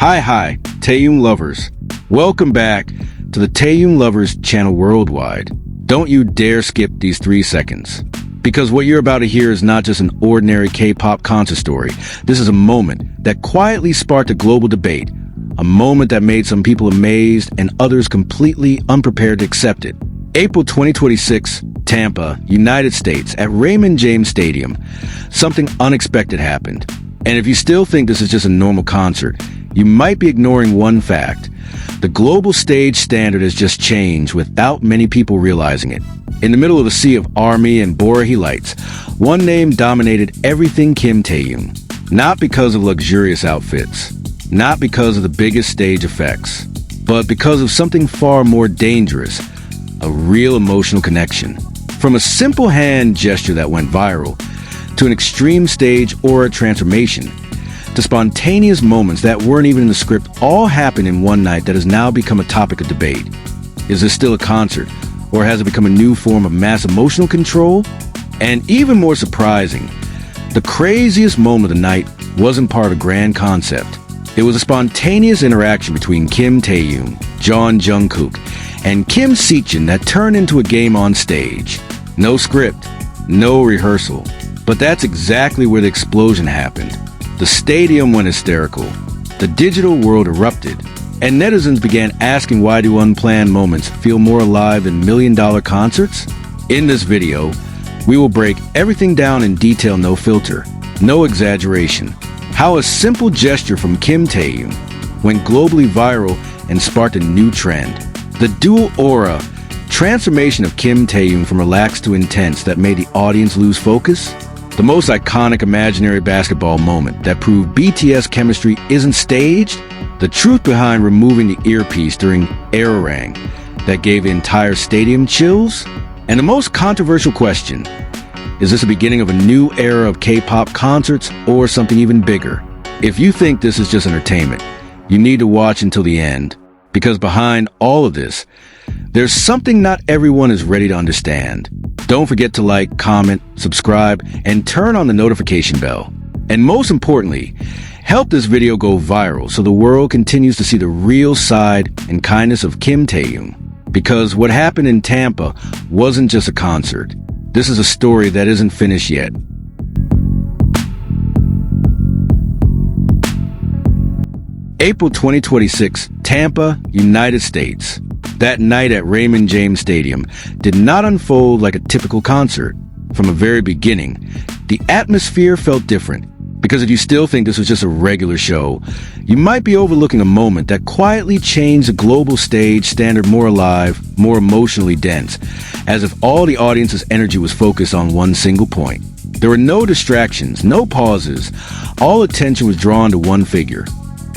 Hi, Teune lovers. Welcome back to the Teune Lovers channel worldwide. Don't you dare skip these 3 seconds. Because what you're about to hear is not just an ordinary K-pop concert story. This is a moment that quietly sparked a global debate. A moment that made some people amazed and others completely unprepared to accept it. April 2026, Tampa, United States, at Raymond James Stadium. Something unexpected happened. And if you still think this is just a normal concert, you might be ignoring one fact. The global stage standard has just changed without many people realizing it. In the middle of a sea of army and borahy lights, one name dominated everything: Kim Taehyung. Not because of luxurious outfits, not because of the biggest stage effects, but because of something far more dangerous, a real emotional connection. From a simple hand gesture that went viral, to an extreme stage aura transformation, to spontaneous moments that weren't even in the script, all happened in one night that has now become a topic of debate. Is this still a concert, or has it become a new form of mass emotional control? And even more surprising, the craziest moment of the night wasn't part of a grand concept. It was a spontaneous interaction between Kim Taehyung, jungkook, and Kim Seechin that turned into a game on stage. No script, no rehearsal. But that's exactly where the explosion happened. The stadium went hysterical. The digital world erupted. And netizens began asking, why do unplanned moments feel more alive than million-dollar concerts? In this video, we will break everything down in detail, no filter, no exaggeration. How a simple gesture from Kim Taehyung went globally viral and sparked a new trend. The dual aura transformation of Kim Taehyung from relaxed to intense that made the audience lose focus. The most iconic imaginary basketball moment that proved BTS chemistry isn't staged. The truth behind removing the earpiece during Arirang that gave the entire stadium chills. And the most controversial question: is this the beginning of a new era of K-pop concerts or something even bigger? If you think this is just entertainment, you need to watch until the end, because behind all of this, there's something not everyone is ready to understand. Don't forget to like, comment, subscribe, and turn on the notification bell. And most importantly, help this video go viral so the world continues to see the real side and kindness of Kim Taehyung. Because what happened in Tampa wasn't just a concert. This is a story that isn't finished yet. April 2026, Tampa, United States. That night at Raymond James Stadium did not unfold like a typical concert. From the very beginning, the atmosphere felt different. Because if you still think this was just a regular show, you might be overlooking a moment that quietly changed the global stage standard more alive, more emotionally dense, as if all the audience's energy was focused on one single point. There were no distractions, no pauses. All attention was drawn to one figure: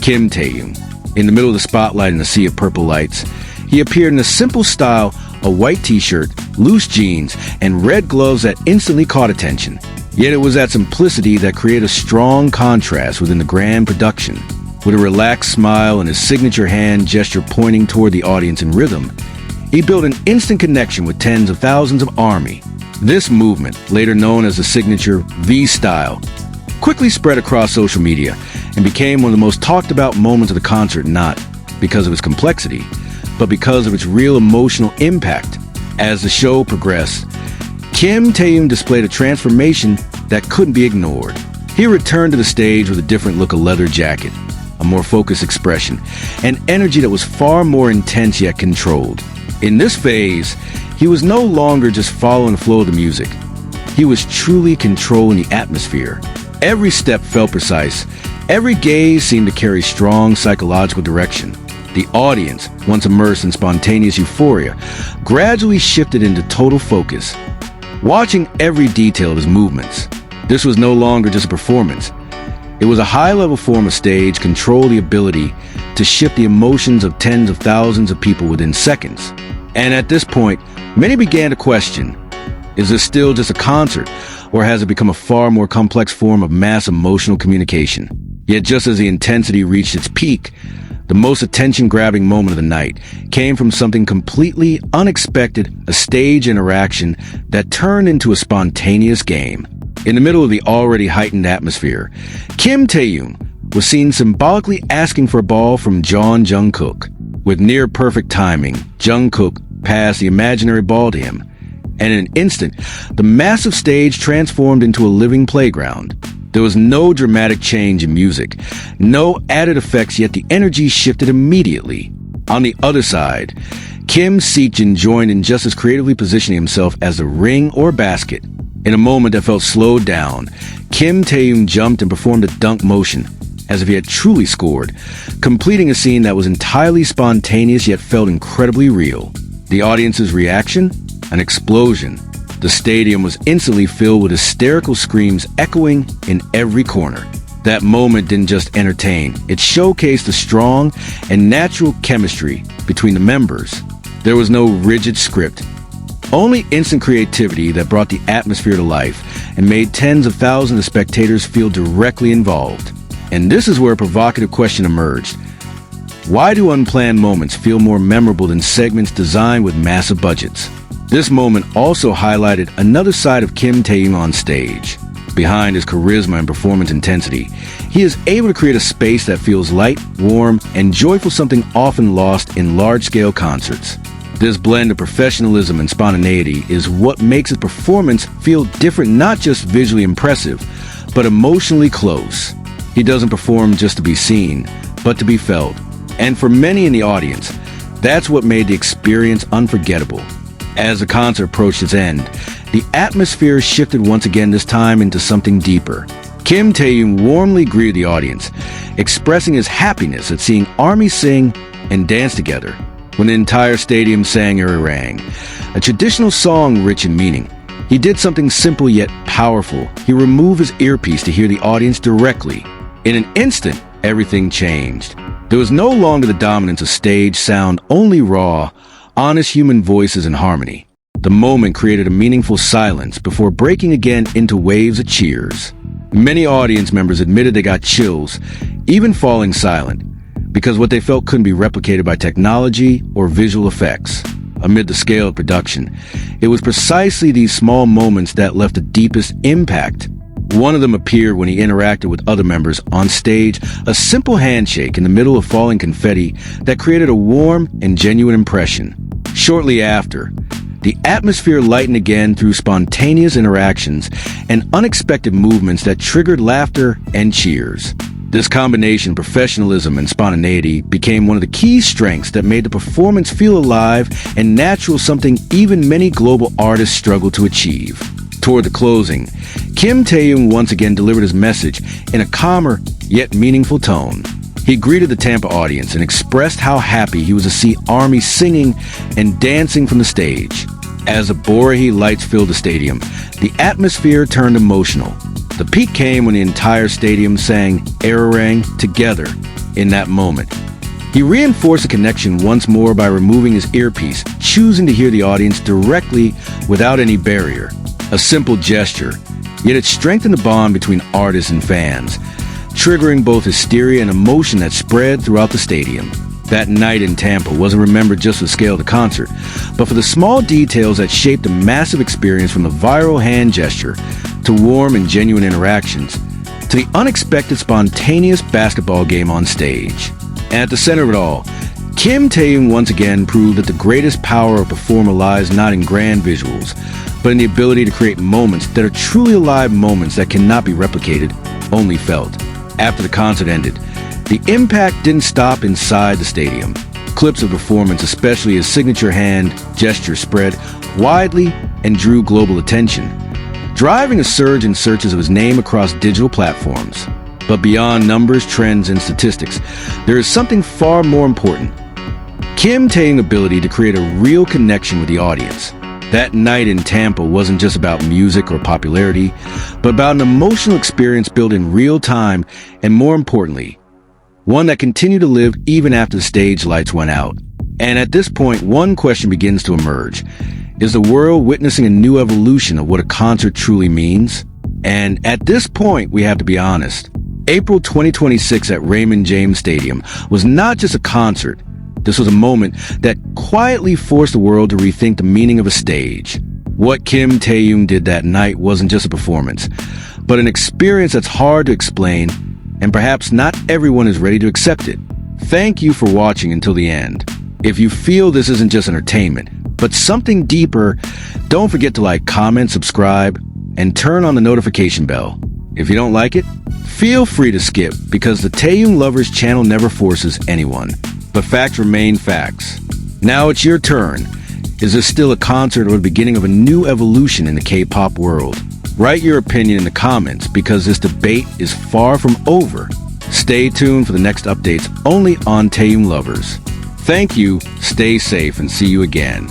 Kim Taehyung. In the middle of the spotlight in a sea of purple lights, he appeared in a simple style, a white t-shirt, loose jeans, and red gloves that instantly caught attention. Yet it was that simplicity that created a strong contrast within the grand production. With a relaxed smile and his signature hand gesture pointing toward the audience in rhythm, he built an instant connection with tens of thousands of ARMY. This movement, later known as the signature V-style, quickly spread across social media and became one of the most talked about moments of the concert, not because of its complexity, but because of its real emotional impact. As the show progressed, Kim Taehyung displayed a transformation that couldn't be ignored. He returned to the stage with a different look: a leather jacket, a more focused expression, and energy that was far more intense yet controlled. In this phase, he was no longer just following the flow of the music. He was truly controlling the atmosphere. Every step felt precise. Every gaze seemed to carry strong psychological direction. The audience, once immersed in spontaneous euphoria, gradually shifted into total focus, watching every detail of his movements. This was no longer just a performance. It was a high-level form of stage control, the ability to shift the emotions of tens of thousands of people within seconds. And at this point, many began to question, is this still just a concert, or has it become a far more complex form of mass emotional communication? Yet just as the intensity reached its peak, the most attention-grabbing moment of the night came from something completely unexpected: a stage interaction that turned into a spontaneous game. In the middle of the already heightened atmosphere, Kim Taehyung, was seen symbolically asking for a ball from jungkook. With near-perfect timing, Jungkook passed the imaginary ball to him, and in an instant, the massive stage transformed into a living playground. There was no dramatic change in music, no added effects, yet the energy shifted immediately. On the other side, Kim Seokjin joined in, just as creatively positioning himself as a ring or basket. In a moment that felt slowed down, Kim Taehyung jumped and performed a dunk motion, as if he had truly scored, completing a scene that was entirely spontaneous yet felt incredibly real. The audience's reaction? An explosion. The stadium was instantly filled with hysterical screams echoing in every corner. That moment didn't just entertain, it showcased the strong and natural chemistry between the members. There was no rigid script, only instant creativity that brought the atmosphere to life and made tens of thousands of spectators feel directly involved. And this is where a provocative question emerged. Why do unplanned moments feel more memorable than segments designed with massive budgets? This moment also highlighted another side of Kim Taehyung on stage. Behind his charisma and performance intensity, he is able to create a space that feels light, warm, and joyful, something often lost in large-scale concerts. This blend of professionalism and spontaneity is what makes his performance feel different, not just visually impressive, but emotionally close. He doesn't perform just to be seen, but to be felt. And for many in the audience, that's what made the experience unforgettable. As the concert approached its end, the atmosphere shifted once again, this time into something deeper. Kim Taehyung warmly greeted the audience, expressing his happiness at seeing ARMY sing and dance together. When the entire stadium sang Arirang, a traditional song rich in meaning, he did something simple yet powerful. He removed his earpiece to hear the audience directly. In an instant, everything changed. There was no longer the dominance of stage sound, only raw, honest human voices and harmony. The moment created a meaningful silence before breaking again into waves of cheers. Many audience members admitted they got chills, even falling silent, because what they felt couldn't be replicated by technology or visual effects. Amid the scale of production, it was precisely these small moments that left the deepest impact. One of them appeared when he interacted with other members on stage, a simple handshake in the middle of falling confetti that created a warm and genuine impression. Shortly after, the atmosphere lightened again through spontaneous interactions and unexpected movements that triggered laughter and cheers. This combination of professionalism and spontaneity became one of the key strengths that made the performance feel alive and natural, something even many global artists struggle to achieve. Toward the closing, Kim Taehyung once again delivered his message in a calmer yet meaningful tone. He greeted the Tampa audience and expressed how happy he was to see ARMY singing and dancing from the stage. As the Borahi lights filled the stadium, the atmosphere turned emotional. The peak came when the entire stadium sang Arirang together in that moment. He reinforced the connection once more by removing his earpiece, choosing to hear the audience directly without any barrier. A simple gesture, yet it strengthened the bond between artists and fans, triggering both hysteria and emotion that spread throughout the stadium. That night in Tampa wasn't remembered just for the scale of the concert, but for the small details that shaped a massive experience, from the viral hand gesture to warm and genuine interactions to the unexpected spontaneous basketball game on stage. And at the center of it all, Kim Taehyung once again proved that the greatest power of a performer lies not in grand visuals, but in the ability to create moments that are truly alive, moments that cannot be replicated, only felt. After the concert ended, the impact didn't stop inside the stadium. Clips of performance, especially his signature hand gesture, spread widely and drew global attention, driving a surge in searches of his name across digital platforms. But beyond numbers, trends, and statistics, there is something far more important. Kim Taehyung's ability to create a real connection with the audience. That night in Tampa wasn't just about music or popularity, but about an emotional experience built in real time, and more importantly, one that continued to live even after the stage lights went out. And at this point, one question begins to emerge. Is the world witnessing a new evolution of what a concert truly means? And at this point, we have to be honest. April 2026 at Raymond James Stadium was not just a concert. This was a moment that quietly forced the world to rethink the meaning of a stage. What Kim Taehyung did that night wasn't just a performance, but an experience that's hard to explain and perhaps not everyone is ready to accept it. Thank you for watching until the end. If you feel this isn't just entertainment, but something deeper, don't forget to like, comment, subscribe, and turn on the notification bell. If you don't like it, feel free to skip, because the Taehyung Lovers channel never forces anyone. But facts remain facts. Now it's your turn. Is this still a concert or the beginning of a new evolution in the K-pop world? Write your opinion in the comments, because this debate is far from over. Stay tuned for the next updates only on Taehyung Lovers. Thank you, stay safe, and see you again.